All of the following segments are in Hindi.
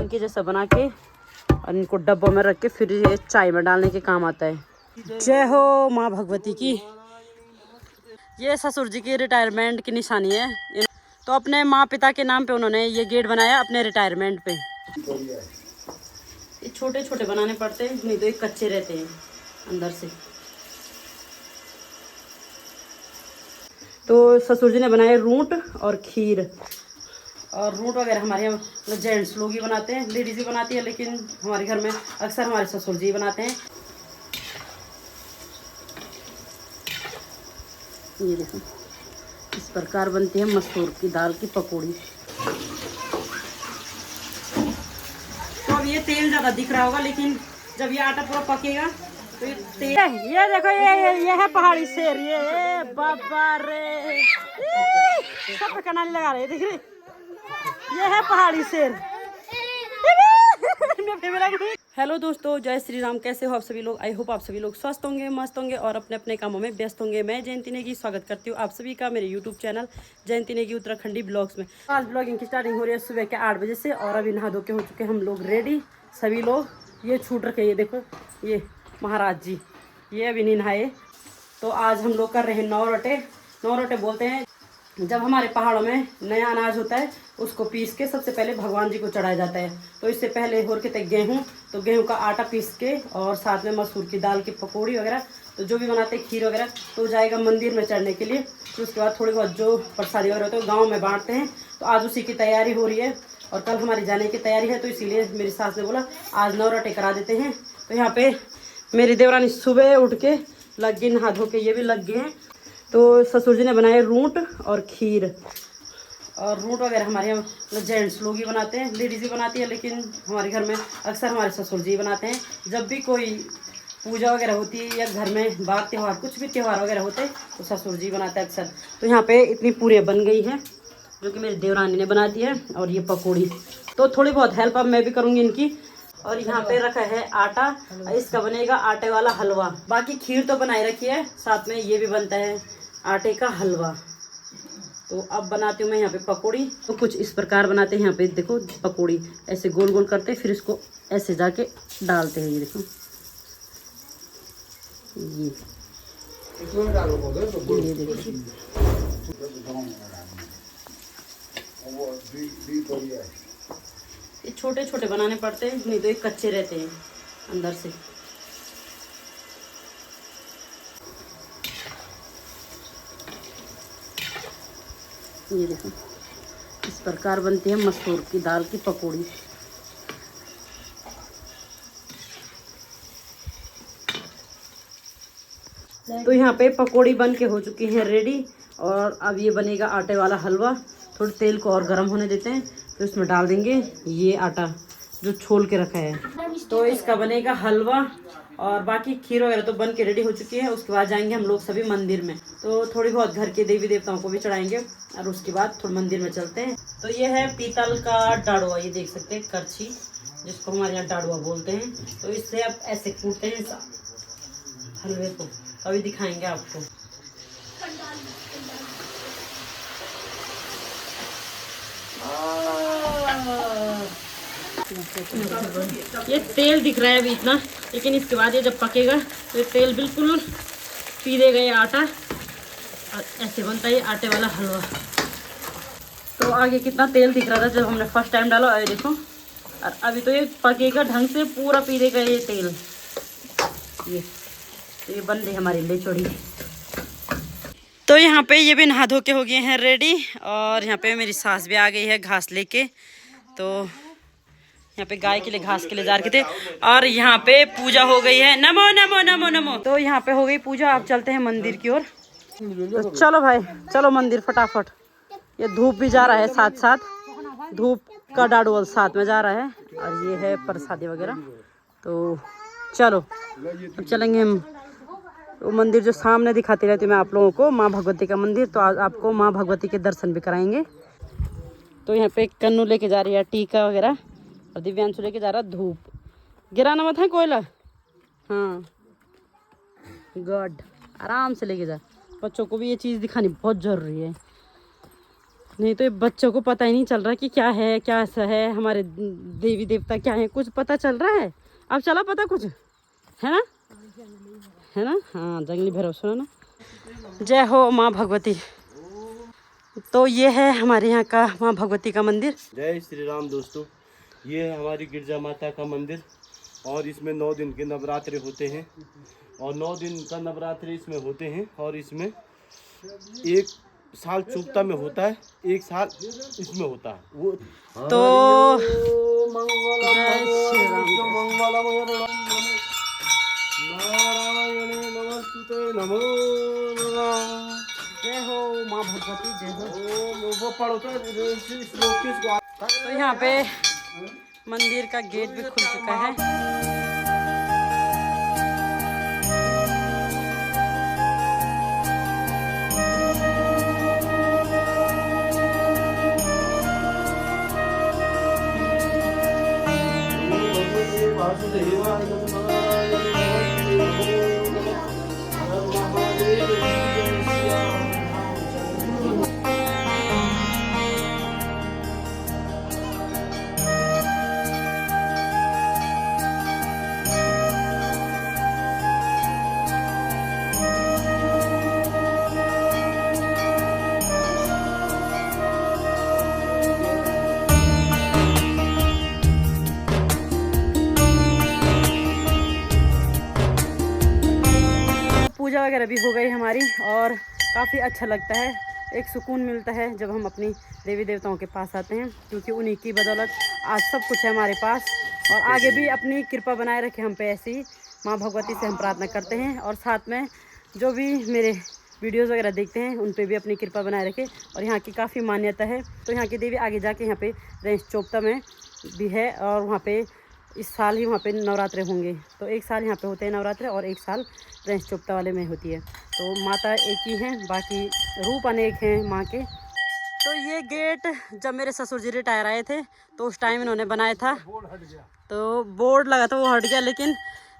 के जैसा बना के और इनको डब्बों में रख के फिर ये चाय में डालने के काम आता है। जय हो माँ भगवती की। ये ससुर जी की रिटायरमेंट की निशानी है। तो अपने माँ पिता के नाम पे उन्होंने ये गेट बनाया अपने रिटायरमेंट पे। ये छोटे छोटे बनाने पड़ते हैं, नहीं तो ये कच्चे रहते हैं अंदर से। तो ससुर जी ने बनाए रूट और खीर। और रूट वगैरह हमारे यहाँ मतलब जेंट्स लोग ही बनाते हैं, लेडीज ही बनाती है, लेकिन हमारे घर में अक्सर हमारे ससुर जी बनाते हैं। ये देखो इस प्रकार बनती है मसूर की दाल की पकौड़ी। तो अब ये तेल ज़्यादा दिख रहा होगा, लेकिन जब ये आटा पूरा पकेगा तो ये तेल। ये देखो ये है पहाड़ी शेर। ये बाबा रे सब पे कनाली लगा रहे, देख रहे, ये है पहाड़ी शेर। हेलो दोस्तों, जय श्री राम। कैसे हो आप सभी लोग? आई होप आप सभी लोग स्वस्थ होंगे, मस्त होंगे और अपने अपने कामों में व्यस्त होंगे। मैं जयंती नेगी स्वागत करती हूँ आप सभी का मेरे यूट्यूब चैनल जयंती नेगी उत्तराखंडी ब्लॉग्स में। आज ब्लॉगिंग की स्टार्टिंग हो रही है सुबह के 8 बजे से और अभी नहा धो के हो चुके हम लोग रेडी सभी लोग। ये छूट रखे, ये देखो ये महाराज जी, ये अभी नहीं नहाए। तो आज हम लोग कर रहे हैं नौरटे। नौरटे बोलते हैं जब हमारे पहाड़ों में नया अनाज होता है उसको पीस के सबसे पहले भगवान जी को चढ़ाया जाता है। तो इससे पहले हो रखे थे गेहूँ, तो गेहूँ का आटा पीस के और साथ में मसूर की दाल की पकौड़ी वगैरह, तो जो भी बनाते खीर वगैरह, तो जाएगा मंदिर में चढ़ने के लिए। तो उसके बाद थोड़ी बहुत जो प्रसादी वगैरह होता है गाँव में बांटते हैं। तो आज उसी की तैयारी हो रही है और कल हमारी जाने की तैयारी है। तो इसीलिए मेरी सास ने बोला आज नौरटे करा देते हैं। तो यहाँ पे मेरी देवरानी सुबह उठ के लग गई नहा धो के, ये भी लग गए हैं। तो ससुर जी ने बनाए रूट और खीर। और रूट वगैरह हमारे यहाँ मतलब जेंट्स लोग ही बनाते हैं, लेडीज ही बनाती है, लेकिन हमारे घर में अक्सर हमारे ससुर जी बनाते हैं। जब भी कोई पूजा वगैरह होती है या घर में बार त्यौहार कुछ भी त्यौहार वगैरह होते हैं तो ससुर जी बनाते हैं अक्सर। तो यहाँ पे इतनी पूरी बन गई है जो कि मेरी देवरानी ने बना दी है। और ये पकौड़ी तो थोड़ी बहुत हेल्प अब मैं भी करूँगी इनकी। और यहाँ पे रखा है आटा, इसका बनेगा आटे वाला हलवा। बाकी खीर तो बनाई रखी है, साथ में ये भी बनता है आटे का हलवा। तो अब बनाती हूँ मैं यहाँ पे पकौड़ी। तो कुछ इस प्रकार बनाते हैं। यहाँ पे देखो पकौड़ी ऐसे गोल गोल करते हैं, फिर इसको ऐसे जाके डालते हैं। ये देखो ये देखो ये छोटे छोटे बनाने पड़ते हैं, नहीं तो ये कच्चे रहते हैं अंदर से। ये देखो इस प्रकार बनती है मसूर की दाल की पकौड़ी। तो यहाँ पे पकौड़ी बन के हो चुकी है रेडी। और अब ये बनेगा आटे वाला हलवा। थोड़ी तेल को और गर्म होने देते हैं, तो इसमें डाल देंगे ये आटा जो छोल के रखा है। तो इसका बनेगा हलवा। और बाकी खीर वगैरह तो बन के रेडी हो चुकी है। उसके बाद जाएंगे हम लोग सभी मंदिर में, तो थोड़ी बहुत घर के देवी देवताओं को भी चढ़ाएंगे और उसके बाद थोड़ा मंदिर में चलते हैं। तो ये है पीतल का डाड़ुआ, ये देख सकते हैं करछी, जिसको हमारे यहाँ डाड़ुआ बोलते हैं। तो इससे आप ऐसे कूटते हैं हलवे को, अभी दिखाएंगे आपको। ये तेल दिख रहा है अभी इतना, लेकिन इसके बाद ये जब पकेगा तो ये तेल बिल्कुल पी देगा ये आटा और ऐसे बनता है ये आटे वाला हलवा। तो आगे कितना तेल दिख रहा था जब हमने फर्स्ट टाइम डाला, अरे देखो। और अभी तो ये पकेगा ढंग से, पूरा पी देगा ये तेल। ये बन रही हमारी लेचोड़ी। तो यहाँ पे ये भी नहा धो के हो गए हैं रेडी। और यहाँ पे मेरी सास भी आ गई है घास लेके। तो यहाँ पे गाय के लिए घास के लिए जा रखे थे। और यहाँ पे पूजा हो गई है। नमो नमो नमो नमो। तो यहाँ पे हो गई पूजा, अब चलते हैं मंदिर की ओर। तो चलो भाई चलो मंदिर फटाफट। ये धूप भी जा रहा है साथ साथ, धूप का डाडुअल साथ में जा रहा है। और ये है प्रसादी वगैरह। तो चलो अब चलेंगे हम। वो मंदिर जो सामने दिखाती रहती हूँ मैं आप लोगों को, माँ भगवती का मंदिर। तो आज आपको माँ भगवती के दर्शन भी कराएंगे। तो यहाँ पे कन्नू लेके जा रही है टीका वगैरह और दिव्यांशु लेके जा रहा है धूप। गिराना मत है कोयला, हाँ गॉड, आराम से लेके जा। बच्चों को भी ये चीज़ दिखानी बहुत ज़रूरी है। नहीं तो ये बच्चों को पता ही नहीं चल रहा कि क्या है, क्या ऐसा है, हमारे देवी देवता क्या है, कुछ पता चल रहा है। अब चला पता कुछ है ना, है ना। हाँ जंगली भैरव सुना ना। जय हो माँ भगवती। तो ये है हमारे यहाँ का माँ भगवती का मंदिर। जय श्री राम दोस्तों, ये है हमारी गिरजा माता का मंदिर और इसमें 9 दिन के नवरात्रे होते हैं और 9 दिन का नवरात्रि इसमें होते हैं और इसमें 1 साल चुकता में होता है, 1 साल इसमें होता है वो। तो जय हो माँ भगवती, जय हो। वो पढ़ो तो यहाँ पे मंदिर का गेट भी खुल चुका है। पूजा वगैरह भी हो गई हमारी और काफ़ी अच्छा लगता है, एक सुकून मिलता है जब हम अपनी देवी देवताओं के पास आते हैं, क्योंकि उन्हीं की बदौलत आज सब कुछ है हमारे पास और आगे भी अपनी कृपा बनाए रखे हम पे। ऐसे ही माँ भगवती से हम प्रार्थना करते हैं और साथ में जो भी मेरे वीडियोज़ वगैरह देखते हैं उन पे भी अपनी कृपा बनाए रखे। और यहाँ की काफ़ी मान्यता है, तो यहाँ की देवी आगे जाके यहाँ पे रेंज चोपता में भी है और वहाँ पे इस साल ही वहाँ पे नवरात्रे होंगे। तो 1 साल यहाँ पे होते हैं नवरात्रे और 1 साल रेंज चोपता वाले में होती है। तो माता एक ही हैं, बाकी रूप अनेक हैं माँ के। तो ये गेट जब मेरे ससुर जी रिटायर आए थे तो उस टाइम इन्होंने बनाया था, तो बोर्ड लगा था वो हट गया, लेकिन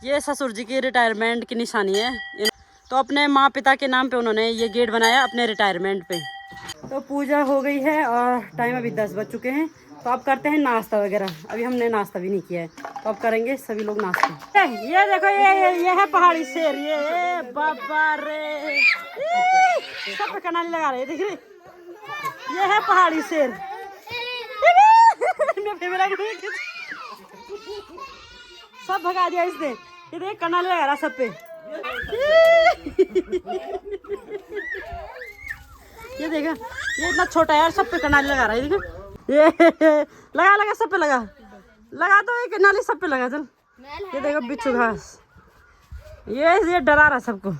ये ससुर जी की रिटायरमेंट की निशानी है। तो अपने माँ पिता के नाम पे उन्होंने ये गेट बनाया अपने रिटायरमेंट पे। तो पूजा हो गई है और टाइम अभी 10 बज चुके हैं, तो अब करते हैं नाश्ता वगैरह। अभी हमने नाश्ता भी नहीं किया है, तो अब करेंगे सभी लोग नाश्ता। ये देखो ये है पहाड़ी शेर, ये बाबा रे सब पे कनाली लगा रहे, देख रहे, ये है पहाड़ी शेर। सब भगा दिया इसने, ये देख कनाली लगा रहा सब पे। ये देखा, ये इतना छोटा है यार, सब पे कनाली लगा रहा है, देखा ये लगा लगा सब पे लगा तो एक नाली सब पे लगा। चल ये देखो बिच्छू घास, ये डरा रहा सबको।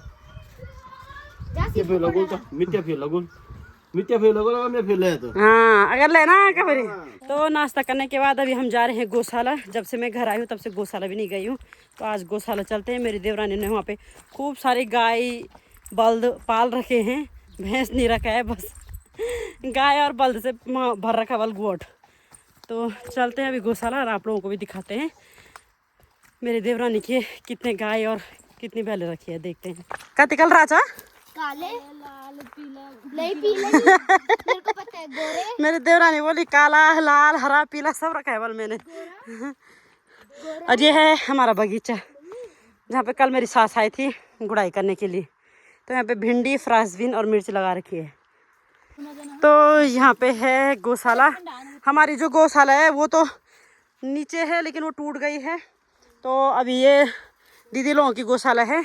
हाँ अगर लेना कभी। तो नाश्ता करने के बाद अभी हम जा रहे हैं गौशाला। जब से मैं घर आई हूँ तब से गौशाला भी नहीं गई हूँ, तो आज गौशाला चलते हैं। मेरी देवरानी ने वहाँ पे खूब सारे गाय बल्द पाल रखे हैं, भैंस नहीं रखा है, बस गाय और बल्द से भर रखा बल गोट। तो चलते हैं अभी गौशाला और आप लोगों को भी दिखाते हैं मेरे देवरानी के कितने गाय और कितनी बैल रखी है, देखते हैं। कति कल राजा काले लाल पीला नहीं पीले मेरे को पता है गोरे। मेरी देवरानी बोली काला लाल हरा पीला सब रखा है बल मैंने। और ये है हमारा बगीचा जहाँ पे कल मेरी सास आई थी गुड़ाई करने के लिए। तो यहाँ पे भिंडी फ्रांसबीन और मिर्च लगा रखी है। तो यहाँ पे है गौशाला। हमारी जो गौशाला है वो तो नीचे है लेकिन वो टूट गई है। तो अभी ये दीदी लोगों की गौशाला है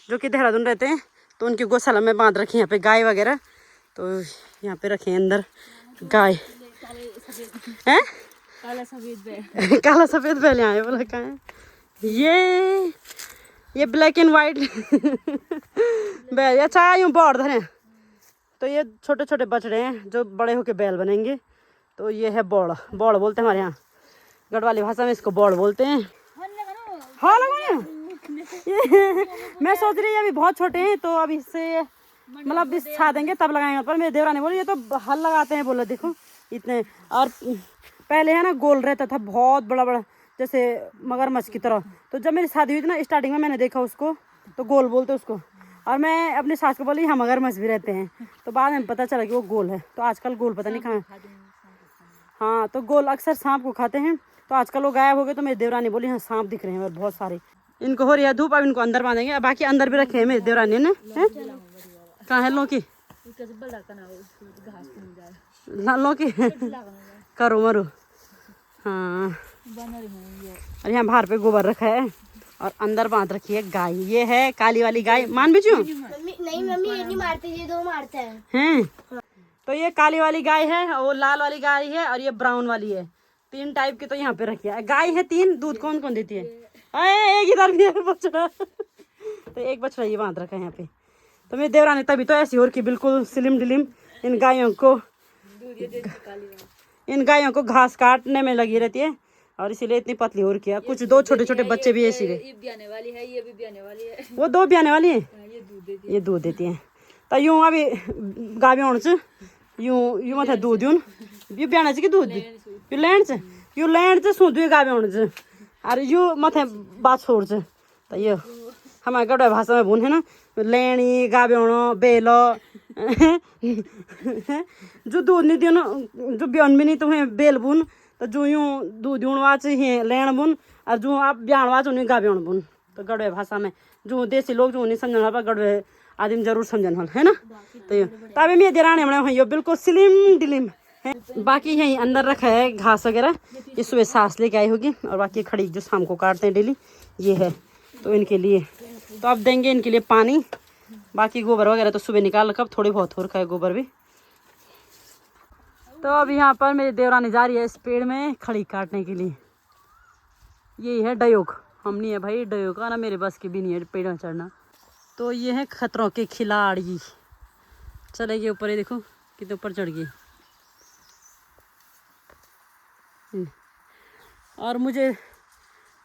जो कि देहरादून रहते हैं, तो उनकी गौशाला में बांध रखी यहाँ पे गाय वगैरह। तो यहाँ पे रखे अंदर गाय हैं, काला सफेद बैल आए बोला कहाँ है ये ब्लैक एंड वाइट बैल। अच्छा यूँ बौड़ धरे। तो ये छोटे छोटे बछड़े हैं जो बड़े होके बैल बनेंगे। तो ये है बौड़, बौड़ बोलते हैं हमारे यहाँ गढ़वाली भाषा में, इसको बौड़ बोलते हैं। हाँ लगा मैं सोच रही अभी बहुत छोटे हैं तो अभी इससे मतलब अभी छा देंगे तब लगाएंगे। पर मेरे देवरानी बोली ये तो हल लगाते हैं, बोला देखो इतने। और पहले है ना गोल रहता था बहुत बड़ा बड़ा जैसे मगरमच्छ की तरह। तो जब मेरी शादी हुई थी ना स्टार्टिंग में मैंने देखा उसको, तो गोल बोलते उसको। और मैं अपनी सास को बोली हम मगरमच्छ भी रहते हैं, तो बाद में पता चला कि वो गोल है। तो आजकल गोल पता नहीं कहाँ। हाँ, तो गोल अक्सर सांप को खाते हैं, तो आजकल वो गायब हो गए। तो मेरी देवरानी बोली हाँ सांप दिख रहे हैं बहुत सारे। इनको हो रही है धूप, अब इनको अंदर बांधेंगे। बाकी अंदर भी रखे हैं मेरी देवरानी ने। कहाँ है लौकी? लौकी करो मरो। हाँ, और यहाँ बाहर पे गोबर रखा है और अंदर बांध रखी है गाय। ये है काली वाली गाय। मान बिचू? नहीं मम्मी, ये नहीं मारते, ये दो मारते हैं। तो ये काली वाली गाय है, और वो लाल वाली गाय है, और ये ब्राउन वाली है। 3 टाइप की तो यहाँ पे रखी है। गाय है 3। दूध कौन कौन देती है? एक इधर भी है बछड़ा। तो एक बछड़ा ये बांध रखा है यहाँ पे। तो मेरी देवरानी तभी तो ऐसी हो रखी बिल्कुल स्लिम डिलिम। इन गायों को घास काटने में लगी रहती है, और इसीलिए इतनी पतली हो रखी है। कुछ 2 छोटे छोटे बच्चे भी ऐसी है। ये ब्याने वाली है, ये भी ब्याने वाली है। वो 2 ब्याने वाली है। ये दूध देती है। ये दूध देती है। तो यूं अभी गाय ब्याण च यूं मत दूध यूं ये ब्याण च कि दूध यू लैंड च सूद गाय ब्याण च और यू मत बात छोड़ च। तो ये हमारे गढ़वा भाषा में बुन है ना, लैणी गाय ब्याण बेल जो दूध नहीं दियो जो ब्याण भी नहीं तुम्हें बेल बुन। तो जो यूं दूध यूणवा चाहिए लैण बुन, और जो आप ब्याणवा उन्हें गा ब्याण बुन। तो गढ़वे भाषा में जो देसी लोग जो नहीं समझन पर गढ़वे आदमी जरूर समझन हल है ना। तो तभी मेरे देरानी बने यो बिल्कुल स्लिम डिलिम है। बाकी यहीं अंदर रखा है घास वगैरह। ये सुबह सांस लेके आई होगी, और बाकी खड़ी जो शाम को काटते हैं डेली ये है। तो इनके लिए तो अब देंगे इनके लिए पानी। बाकी गोबर वगैरह तो सुबह निकाल रखा, थोड़ी बहुत हो रखा है गोबर भी। तो अब यहाँ पर मेरी देवरानी जा रही है इस पेड़ में खड़ी काटने के लिए। यही है डयोग। हम नहीं है भाई डयोग का ना, मेरे बस की भी नहीं है पेड़ में चढ़ना। तो ये है खतरों के खिलाड़ी। चले गए ऊपर, ये देखो कितने ऊपर चढ़ गए। और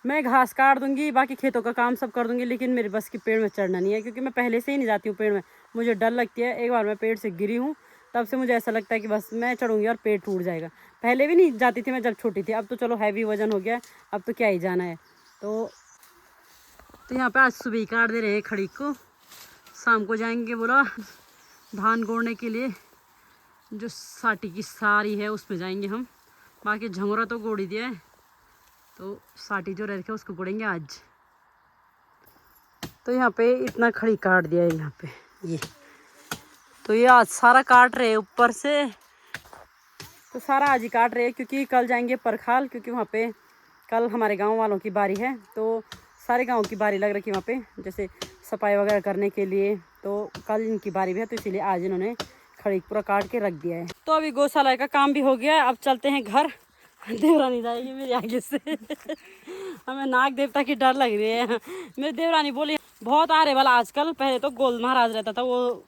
मैं घास काट दूंगी, बाकी खेतों का काम सब कर दूंगी, लेकिन मेरे बस की पेड़ में चढ़ना नहीं है, क्योंकि मैं पहले से ही नहीं जाती हूँ पेड़ में। मुझे डर लगती है। एक बार मैं पेड़ से गिरी हूँ, तब से मुझे ऐसा लगता है कि बस मैं चढ़ूंगी और पेड़ टूट जाएगा। पहले भी नहीं जाती थी मैं जब छोटी थी, अब तो चलो हैवी वजन हो गया, अब तो क्या ही जाना है। तो यहाँ पे आज सुबह ही काट दे रहे हैं खड़ी को। शाम को जाएंगे बोला धान गोड़ने के लिए। जो साटी की सारी है उसमें जाएंगे हम। बाकी झंगोरा तो गोड़ ही दिया है, तो साटी जो रह रखी है उसको गोड़ेंगे आज। तो यहाँ पे इतना खड़ी काट दिया है यहाँ पे ये। तो ये आज सारा काट रहे हैं ऊपर से, तो सारा आज ही काट रहे हैं, क्योंकि कल जाएंगे परखाल, क्योंकि वहाँ पे कल हमारे गांव वालों की बारी है। तो सारे गांव की बारी लग रखी है वहाँ पे, जैसे सफाई वगैरह करने के लिए। तो कल इनकी बारी भी है, तो इसीलिए आज इन्होंने खड़ी पूरा काट के रख दिया है। तो अभी गौशाला का काम भी हो गया, अब चलते हैं घर। देवरानी जाएगी मेरे आगे से। हमें नाग देवता की डर लग रही है। मेरी देवरानी बोली बहुत आ रहे वाला आजकल। पहले तो गोल महाराज रहता था, वो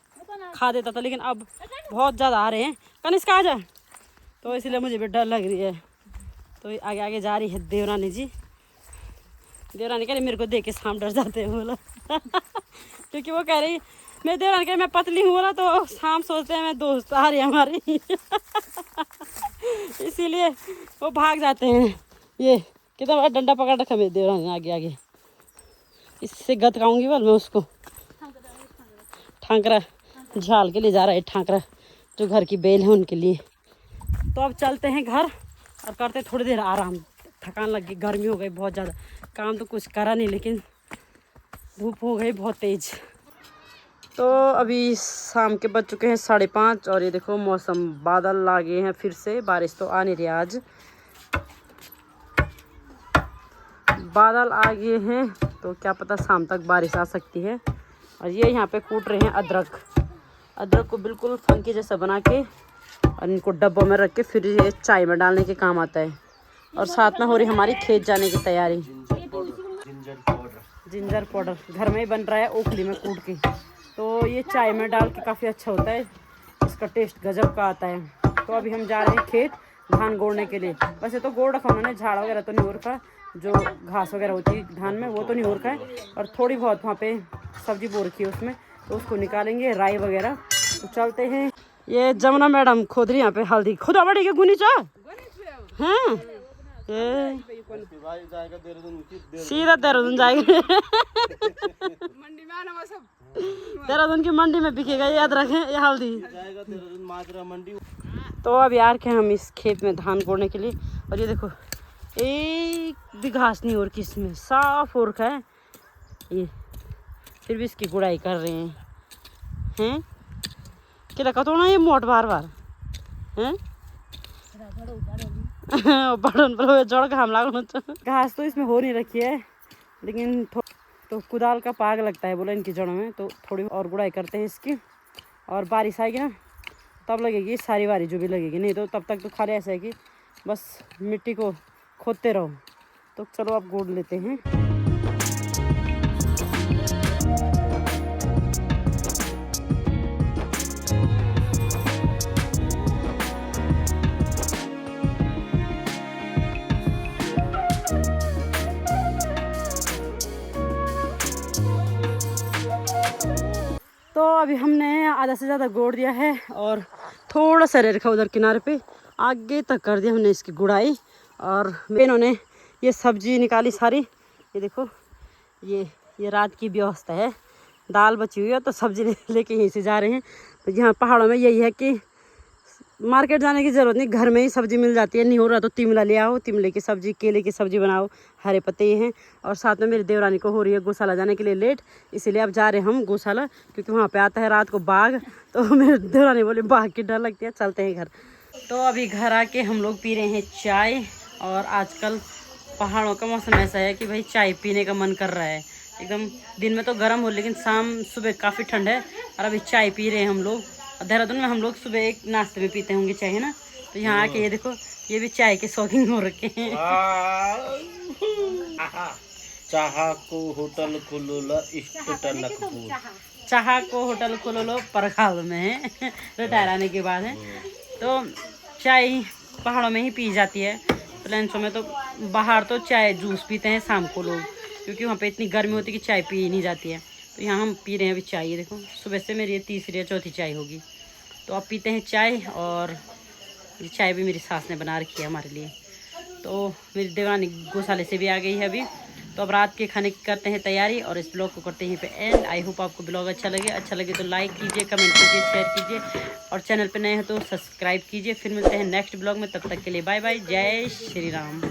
खा देता था, लेकिन अब बहुत ज़्यादा आ रहे हैं। कनिष्क आ जा। तो इसलिए मुझे भी डर लग रही है। तो आगे आगे जा रही है देवरानी जी। देवरानी कह रही मेरे को देख के सांप डर जाते हैं बोला। क्योंकि वो कह रही मेरे देवरानी कह रही मैं पतली हूँ बोला, तो सांप सोचते हैं मैं दोस्त आ रही है हमारी। इसीलिए वो भाग जाते हैं। ये कितना बड़ा डंडा पकड़ रखा मेरे देवरानी आगे आगे। इससे गतकाऊंगी बोल मैं उसको। ठाकरा झाल के लिए जा रहा है, ठाकरा जो घर की बेल है उनके लिए। तो अब चलते हैं घर और करते थोड़ी देर आराम। थकान लग गई, गर्मी हो गई बहुत ज़्यादा। काम तो कुछ करा नहीं, लेकिन धूप हो गई बहुत तेज़। तो अभी शाम के बज चुके हैं 5:30, और ये देखो मौसम बादल लागे हैं फिर से। बारिश तो आ नहीं रही आज, बादल आ गए हैं, तो क्या पता शाम तक बारिश आ सकती है। और ये यहाँ पे कूट रहे हैं अदरक। अदरक को बिल्कुल फंकी जैसा बना के और इनको डब्बों में रख के फिर ये चाय में डालने के काम आता है। और साथ में हो रही हमारी खेत जाने की तैयारी। जिंजर पाउडर घर में ही बन रहा है, ओखली में कूट के। तो ये चाय में डाल के काफ़ी अच्छा होता है, इसका टेस्ट गजब का आता है। तो अभी हम जा रहे हैं खेत धान गोड़ने के लिए। वैसे तो गोड़ रखा उन्होंने, झाड़ वगैरह तो नहीं हो रखा, जो घास वगैरह होती है धान में वो तो नहीं हो रखा है। और थोड़ी बहुत वहाँ पे सब्जी बो रखी है उसमें, तो उसको निकालेंगे राई वगैरह। तो चलते हैं। ये जमुना मैडम खोद रही यहाँ पे हल्दी। खुदा बड़ी के गुनी चा हाँ सीधा देहरादून जाएगा। देहरादून की मंडी में बिकेगा ये, याद रखें, ये हल्दी। जाएगा देहरादून माजरा मंडी। तो अब यार के हम इस खेत में धान कोड़ने के लिए, और ये देखो एक भी घास नहीं हो रखी इसमें, साफ हो रखा है ये, फिर भी इसकी गुड़ाई कर रहे हैं कि लगा तो ना ये मोट बार बार हैं बड़न पर जड़ घाम लागल। घास तो इसमें हो नहीं रखी है, लेकिन तो कुदाल का पाग लगता है बोला इनकी जड़ों में, तो थोड़ी और गुड़ाई करते हैं इसकी, और बारिश आएगी ना तब लगेगी सारी बारी जो भी लगेगी, नहीं तो तब तक तो खाली ऐसा है कि बस मिट्टी को खोदते रहो। तो चलो अब गोड़ लेते हैं। तो अभी हमने आधा से ज़्यादा गोड़ दिया है और थोड़ा सा रह रखा उधर किनारे पे, आगे तक कर दिया हमने इसकी गुड़ाई। और इन्होंने ये सब्जी निकाली सारी, ये देखो ये रात की व्यवस्था है, दाल बची हुई है तो सब्जी लेके यहीं से जा रहे हैं। तो यहाँ पहाड़ों में यही है कि मार्केट जाने की ज़रूरत नहीं, घर में ही सब्जी मिल जाती है। नहीं हो रहा तो तिमला ले आओ, तिमले की सब्जी, केले की सब्जी बनाओ, हरे पत्ते ये हैं। और साथ में मेरी देवरानी को हो रही है गौशाला जाने के लिए लेट, इसीलिए अब जा रहे हैं हम गौशाला, क्योंकि वहाँ पे आता है रात को बाघ। तो मेरी देवरानी बोली बाघ की डर लगती है, चलते हैं घर। तो अभी घर आके हम लोग पी रहे हैं चाय, और आजकल पहाड़ों का मौसम ऐसा है कि भाई चाय पीने का मन कर रहा है एकदम। दिन में तो गर्म हो, लेकिन शाम सुबह काफ़ी ठंड है, और अभी चाय पी रहे हैं हम लोग। देहरादून में हम लोग सुबह एक नाश्ते में पीते होंगे चाय, है ना। तो यहाँ आके ये देखो, ये भी चाय के शौकीन हो रखे हैं। चाह को होटल खुलो चाह को होटल खोलो परखाल में है, रिटायर आने के बाद है। तो चाय पहाड़ों में ही पी जाती है, प्लेन्सों में तो बाहर तो चाय जूस पीते हैं शाम को लोग, क्योंकि वहाँ पे इतनी गर्मी होती है कि चाय पी नहीं जाती है। तो यहाँ हम पी रहे हैं अभी चाय, ये देखो सुबह से मेरी ये तीसरी या चौथी चाय होगी। तो अब पीते हैं चाय, और ये चाय भी मेरी सास ने बना रखी है हमारे लिए। तो मेरी देवरानी गौशाले से भी आ गई है अभी। तो अब रात के खाने की करते हैं तैयारी, और इस ब्लॉग को करते हैं पे एंड। आई होप आपको ब्लॉग अच्छा लगे तो लाइक कीजिए, कमेंट कीजिए, शेयर कीजिए, और चैनल पे नए हैं तो सब्सक्राइब कीजिए। फिर मिलते हैं नेक्स्ट ब्लॉग में, तब तक के लिए बाय बाय, जय श्री राम।